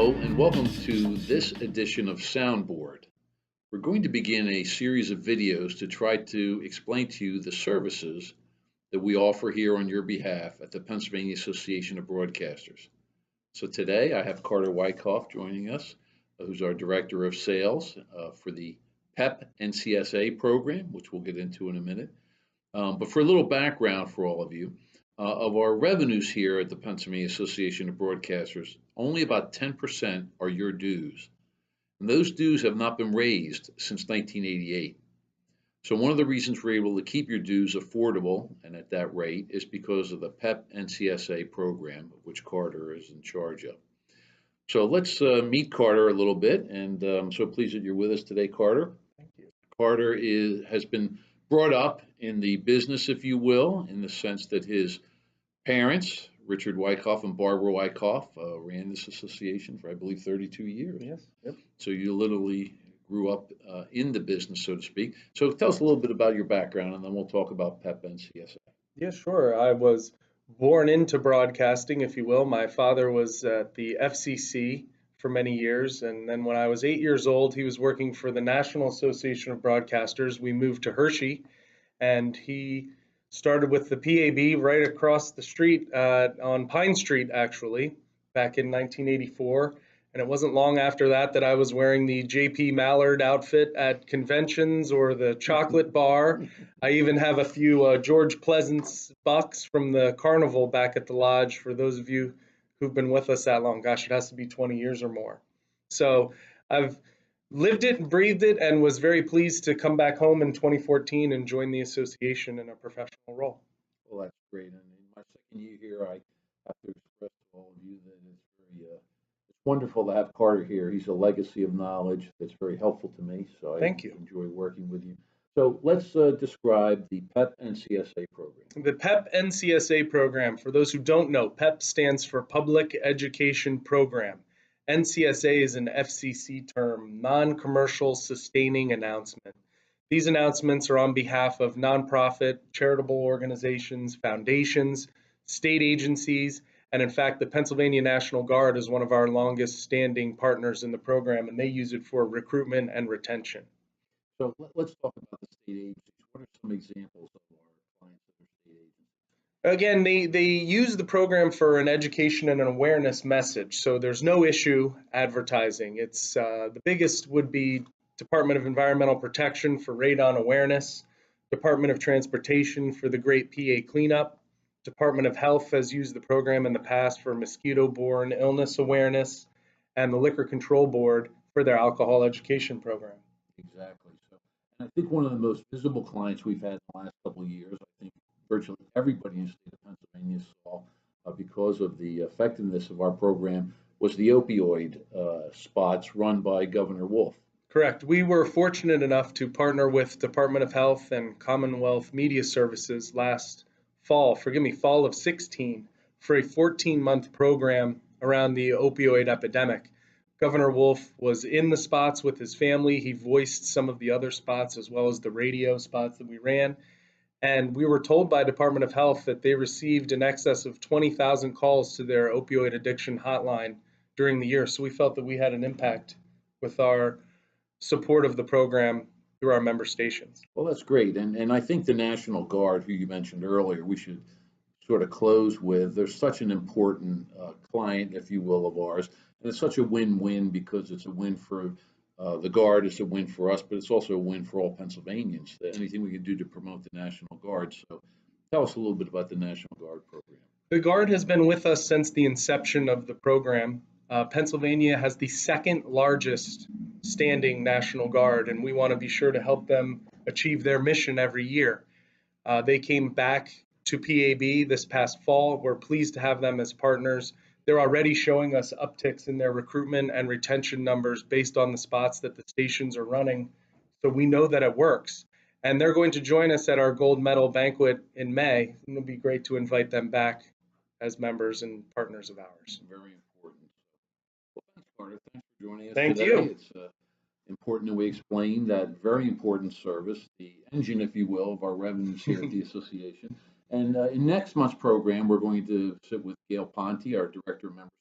Hello, and welcome to this edition of Soundboard. We're going to begin a series of videos to try to explain to you the services that we offer here on your behalf at the Pennsylvania Association of Broadcasters. So today I have Carter Wyckoff joining us, who's our Director of Sales for the PEP NCSA program, which we'll get into in a minute. But for a little background for all of you, of our revenues here at the Pennsylvania Association of Broadcasters, only about 10% are your dues. And those dues have not been raised since 1988. So one of the reasons we're able to keep your dues affordable and at that rate is because of the PEP NCSA program, of which Carter is in charge of. So let's meet Carter a little bit, and I'm so pleased that you're with us today, Carter. Thank you. Carter has been brought up in the business, if you will, in the sense that his parents, Richard Wyckoff and Barbara Wyckoff, ran this association for, I believe, 32 years. Yes. Yep. So you literally grew up in the business, so to speak. So tell us a little bit about your background, and then we'll talk about PEP NCSA. Yeah, sure. I was born into broadcasting, if you will. My father was at the FCC for many years, and then when I was 8 years old, he was working for the National Association of Broadcasters. We moved to Hershey, and he started with the PAB right across the street on Pine Street, actually, back in 1984. And it wasn't long after that that I was wearing the J.P. Mallard outfit at conventions or the chocolate bar. I even have a few George Pleasance bucks from the carnival back at the lodge for those of you who've been with us that long. Gosh, it has to be 20 years or more. So I've lived it and breathed it and was very pleased to come back home in 2014 and join the association in a professional role. Well, that's great. And in my second year here, I have to express to all of you that it's wonderful to have Carter here. He's a legacy of knowledge that's very helpful to me. So Thank you. Enjoy working with you. So let's describe the PEP NCSA program. The PEP NCSA program, for those who don't know, PEP stands for Public Education Program. NCSA is an FCC term, non-commercial sustaining announcement. These announcements are on behalf of nonprofit, charitable organizations, foundations, state agencies, and in fact, the Pennsylvania National Guard is one of our longest standing partners in the program, and they use it for recruitment and retention. So let's talk about the state agencies. What are some examples of our clients that are state agencies? Again, they use the program for an education and an awareness message. So there's no issue advertising. It's the biggest would be Department of Environmental Protection for radon awareness, Department of Transportation for the Great PA Cleanup, Department of Health has used the program in the past for mosquito-borne illness awareness, and the Liquor Control Board for their alcohol education program. Exactly. So, and I think one of the most visible clients we've had in the last couple of years, I think virtually everybody in the state of Pennsylvania saw because of the effectiveness of our program, was the opioid spots run by Governor Wolf. Correct. We were fortunate enough to partner with Department of Health and Commonwealth Media Services fall of 16, for a 14-month program around the opioid epidemic. Governor Wolf was in the spots with his family. He voiced some of the other spots as well as the radio spots that we ran. And we were told by Department of Health that they received in excess of 20,000 calls to their opioid addiction hotline during the year. So we felt that we had an impact with our support of the program through our member stations. Well, that's great. And I think the National Guard, who you mentioned earlier, we should sort of close with. They're such an important client, if you will, of ours. And it's such a win-win because it's a win for the Guard, it's a win for us, but it's also a win for all Pennsylvanians. Anything we can do to promote the National Guard. So tell us a little bit about the National Guard program. The Guard has been with us since the inception of the program. Pennsylvania has the second largest standing National Guard, and we want to be sure to help them achieve their mission every year. They came back to PAB this past fall. We're pleased to have them as partners. They're already showing us upticks in their recruitment and retention numbers based on the spots that the stations are running. So we know that it works. And they're going to join us at our gold medal banquet in May. It'll be great to invite them back as members and partners of ours. Very important. Well, thanks, Carter. Thanks for joining us Thank today. you. It's important that we explain that very important service, the engine, if you will, of our revenues here at the association. And in next month's program, we're going to sit with Gail Ponte, our Director of Member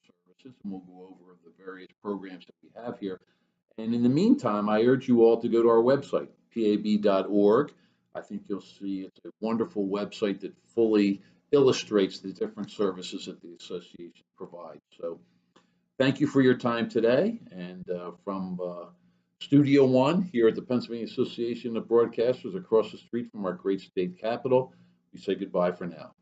conferences, and we'll go over the various programs that we have here. And in the meantime, I urge you all to go to our website, pab.org. I think you'll see it's a wonderful website that fully illustrates the different services that the association provides. So thank you for your time today. And from Studio One here at the Pennsylvania Association of Broadcasters across the street from our great state capitol, we say goodbye for now.